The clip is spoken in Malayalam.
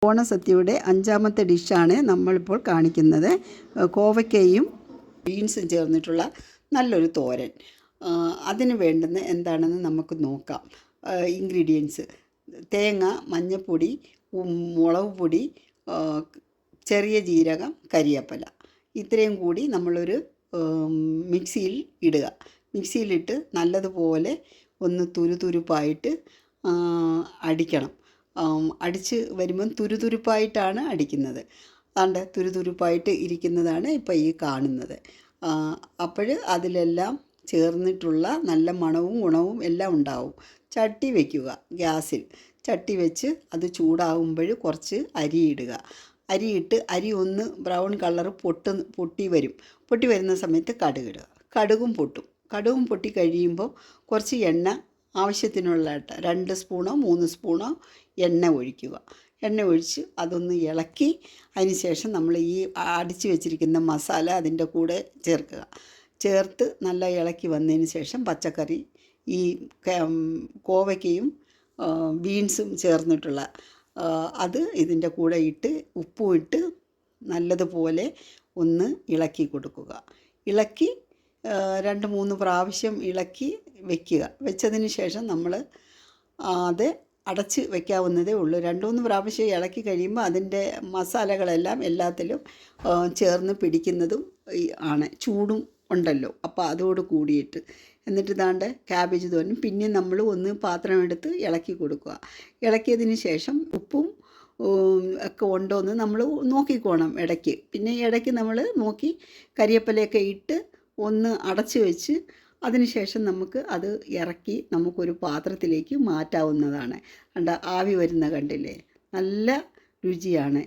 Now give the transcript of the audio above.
ഓണസദ്യയുടെ അഞ്ചാമത്തെ ഡിഷാണ് നമ്മളിപ്പോൾ കാണിക്കുന്നത്. കോവയ്ക്കയും ബീൻസും ചേർന്നിട്ടുള്ള നല്ലൊരു തോരൻ. അതിന് വേണ്ടുന്ന എന്താണെന്ന് നമുക്ക് നോക്കാം. ഇൻഗ്രീഡിയൻസ്: തേങ്ങ, മഞ്ഞൾപ്പൊടി, മുളക് പൊടി, ചെറിയ ജീരകം, കരിയേപ്പില. ഇത്രയും കൂടി നമ്മളൊരു മിക്സിയിൽ ഇടുക. മിക്സിയിലിട്ട് നല്ലതുപോലെ ഒന്ന് തുരുതുരുപ്പായിട്ട് അടിക്കണം. അടിച്ച് വരുമ്പം തുരുതുരുപ്പായിട്ടാണ് അടിക്കുന്നത്. അതുകൊണ്ട് തുരുതുരുപ്പായിട്ട് ഇരിക്കുന്നതാണ് ഇപ്പോൾ ഈ കാണുന്നത്. അപ്പോൾ അതിലെല്ലാം ചേർന്നിട്ടുള്ള നല്ല മണവും ഗുണവും എല്ലാം ഉണ്ടാവും. ചട്ടി വയ്ക്കുക ഗ്യാസിൽ. ചട്ടി വെച്ച് അത് ചൂടാകുമ്പോൾ കുറച്ച് അരി ഇടുക. അരിയിട്ട് അരി ഒന്ന് ബ്രൗൺ കളർ പൊട്ടി വരുന്ന സമയത്ത് കടുകിടുക. കടുകും പൊട്ടി കഴിയുമ്പോൾ കുറച്ച് എണ്ണ ആവശ്യത്തിനുള്ള 2 സ്പൂണോ 3 സ്പൂണോ എണ്ണ ഒഴിക്കുക. എണ്ണ ഒഴിച്ച് അതൊന്ന് ഇളക്കി അതിന് ശേഷം നമ്മൾ ഈ അടിച്ച് വെച്ചിരിക്കുന്ന മസാല അതിൻ്റെ കൂടെ ചേർത്ത് നല്ല ഇളക്കി വന്നതിന് ശേഷം പച്ചക്കറി, ഈ കോവയ്ക്കയും ബീൻസും ചേർന്നിട്ടുള്ള അത് ഇതിൻ്റെ കൂടെ ഇട്ട് ഉപ്പും ഇട്ട് നല്ലതുപോലെ ഒന്ന് ഇളക്കി കൊടുക്കുക. ഇളക്കി 2-3 പ്രാവശ്യം ഇളക്കി വെച്ചതിന് ശേഷം നമ്മൾ അത് അടച്ച് വയ്ക്കാവുന്നതേ ഉള്ളൂ. 2-3 പ്രാവശ്യം ഇളക്കി കഴിയുമ്പോൾ അതിൻ്റെ മസാലകളെല്ലാം എല്ലാത്തിലും ചേർന്ന് പിടിക്കുന്നതും ആണ്. ചൂടും ഉണ്ടല്ലോ, അപ്പോൾ അതോട് കൂടിയിട്ട് എന്നിട്ട് ഇതാണ്ട് ക്യാബേജ് തോരൻ പിന്നെ നമ്മൾ ഒന്ന് പാത്രം എടുത്ത് ഇളക്കി കൊടുക്കുക. ഇളക്കിയതിന് ശേഷം ഉപ്പും ഒക്കെ ഉണ്ടോ എന്ന് നമ്മൾ നോക്കിക്കോണം ഇടയ്ക്ക്. പിന്നെ ഇടയ്ക്ക് നമ്മൾ നോക്കി കരിയേപ്പിലയൊക്കെ ഇട്ട് ഒന്ന് അടച്ച് വെച്ച് അതിനുശേഷം നമുക്ക് അത് ഇറക്കി നമുക്കൊരു പാത്രത്തിലേക്ക് മാറ്റാവുന്നതാണ്. ആവി വരുന്ന കണ്ടില്ലേ, നല്ല രുചിയാണ്.